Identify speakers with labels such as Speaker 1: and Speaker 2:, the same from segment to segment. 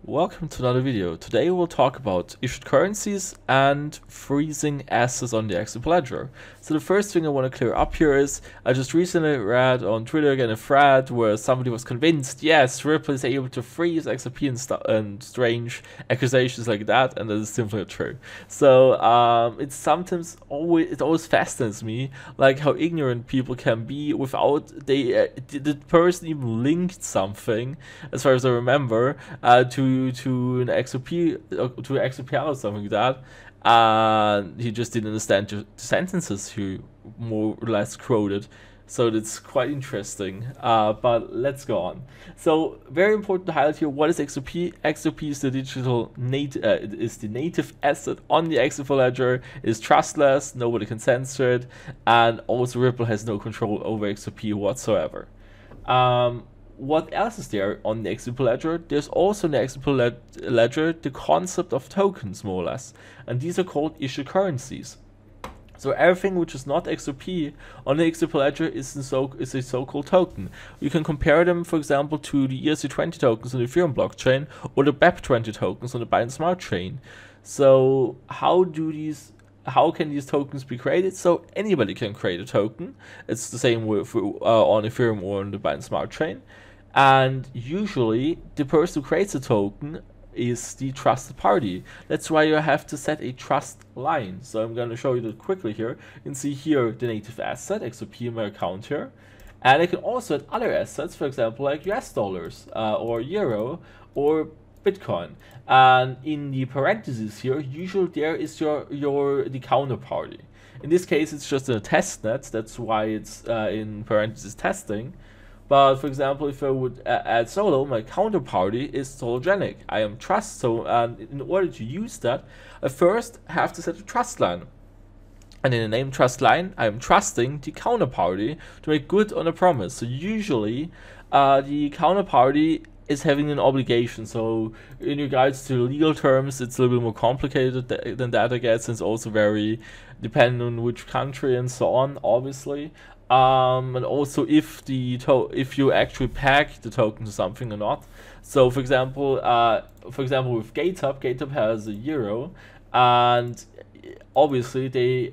Speaker 1: welcome to another video. Today we'll talk about issued currencies and freezing assets on the XRP ledger. So the first thing I want to clear up here is I just recently read on Twitter again a thread where somebody was convinced, yes, Ripple is able to freeze XRP and strange accusations like that, and that is simply not true. So it's sometimes always fascinates me like how ignorant people can be without the person even linked something, as far as I remember, to an XRP to XRP or something like that, and he just didn't understand the sentences he more or less quoted. So that's quite interesting, but let's go on. So very important to highlight here, what is XRP? XRP is the the native asset on the XRP ledger. It is trustless, nobody can censor it, and also Ripple has no control over XRP whatsoever. What else is there on the XRP ledger? There's also in the XRP ledger the concept of tokens, more or less, and these are called issued currencies. So everything which is not XRP on the XRP ledger is a so-called token. You can compare them, for example, to the ERC20 tokens on the Ethereum blockchain or the BEP20 tokens on the Binance Smart Chain. So how can these tokens be created? So anybody can create a token. It's the same with on Ethereum or on the Binance Smart Chain. And usually the person who creates a token is the trusted party. That's why you have to set a trust line. So I'm going to show you that quickly here. You can see here the native asset, XRP in my account here. And I can also add other assets, for example, like US dollars or euro or Bitcoin. And in the parentheses here, usually there is the counterparty. In this case, it's just a test net. That's why it's in parentheses testing. But for example, if I would add solo, my counterparty is sologenic. I am trust. So in order to use that, I first have to set a trust line. And in the name trust line, I am trusting the counterparty to make good on a promise. So usually the counterparty is having an obligation. So in regards to legal terms, it's a little bit more complicated than that, I guess. It's also very dependent on which country and so on, obviously. And also if you actually peg the token to something or not. So for example with GateUp has a euro, and obviously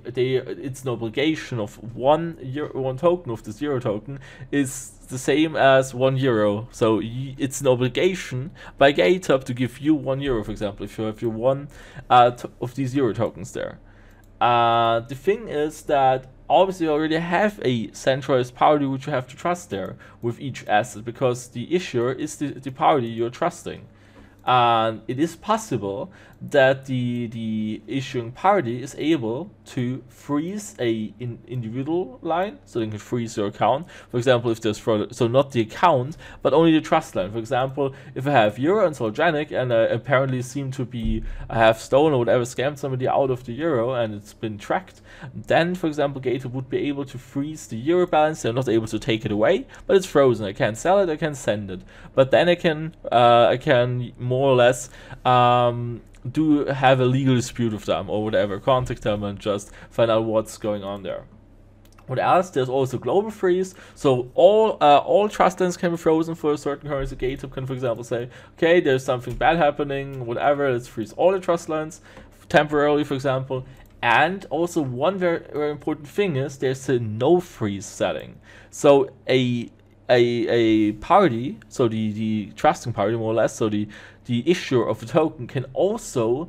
Speaker 1: it's an obligation of one token of this euro token is the same as €1. So it's an obligation by GateUp to give you €1, for example, if you have your one of these euro tokens there. The thing is that obviously you already have a centralized party which you have to trust there with each asset, because the issuer is the party you're trusting. And it is possible that the issuing party is able to freeze an individual line, so they can freeze your account. For example, if there's fraud, so not the account, but only the trust line. For example, if I have euro and sologenic, and I apparently seem to have stolen or whatever, scammed somebody out of the euro, and it's been tracked, then, for example, GateUp would be able to freeze the euro balance. They're not able to take it away, but it's frozen. I can't sell it, I can send it, but then I can more or less do have a legal dispute with them or whatever, contact them and just find out what's going on there. What else? There's also global freeze. So all trust lines can be frozen for a certain currency. GateUp can, for example, say, okay, there's something bad happening, whatever, let's freeze all the trust lines temporarily, for example. And also one very, very important thing is there's a no freeze setting. So a party, so the trusting party more or less, so the issuer of the token can also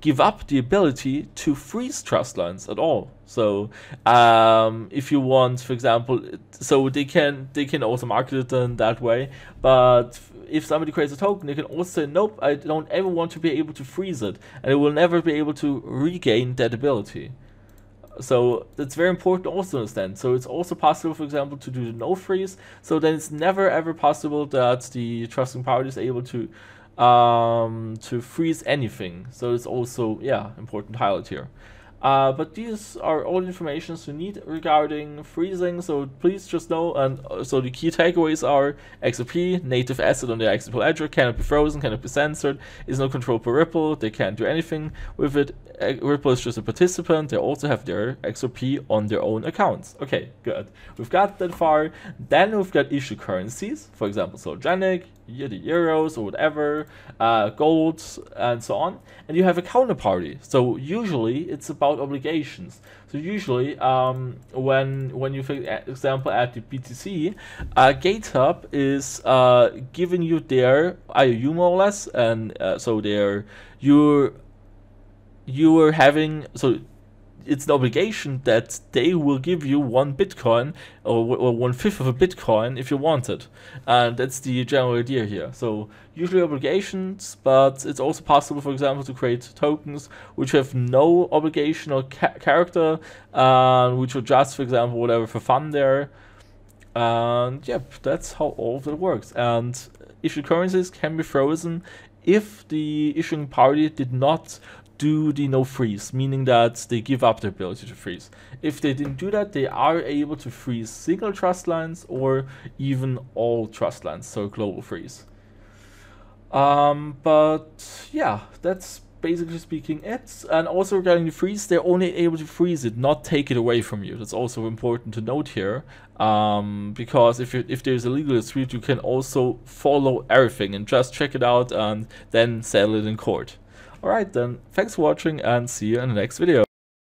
Speaker 1: give up the ability to freeze trust lines at all. So if you want, for example, so they can also market it in that way, but if somebody creates a token, they can also say, nope, I don't ever want to be able to freeze it, and it will never be able to regain that ability. So that's very important also to understand. So it's also possible, for example, to do the no freeze. So then it's never ever possible that the trusting party is able to freeze anything. So it's also, yeah, important to highlight here. But these are all the information you need regarding freezing, so please just know. And so the key takeaways are: XRP, native asset on the XRP ledger, cannot be frozen, cannot be censored, is no control per Ripple, they can't do anything with it. Ripple is just a participant, they also have their XRP on their own accounts. Okay, good. We've got that far. Then we've got issue currencies, for example, Sologenic, the euros or whatever, gold, and so on, and you have a counterparty. So usually it's about obligations. So usually, when you, for example, at the BTC, GateHub is giving you their IOU more or less, and so you're having, so it's an obligation that they will give you 1 Bitcoin or 1/5 of a Bitcoin if you want it, and that's the general idea here. So usually obligations, but it's also possible, for example, to create tokens which have no obligation or character, which are just, for example, whatever for fun there. And yep, that's how all of that works. And issued currencies can be frozen if the issuing party did not do the no freeze, meaning that they give up their ability to freeze. If they didn't do that, they are able to freeze single trust lines or even all trust lines, so global freeze. But yeah, that's basically speaking it. And also regarding the freeze, they're only able to freeze it, not take it away from you. That's also important to note here, because if there's a legal dispute, you can also follow everything and just check it out and then settle it in court. Alright then, thanks for watching and see you in the next video.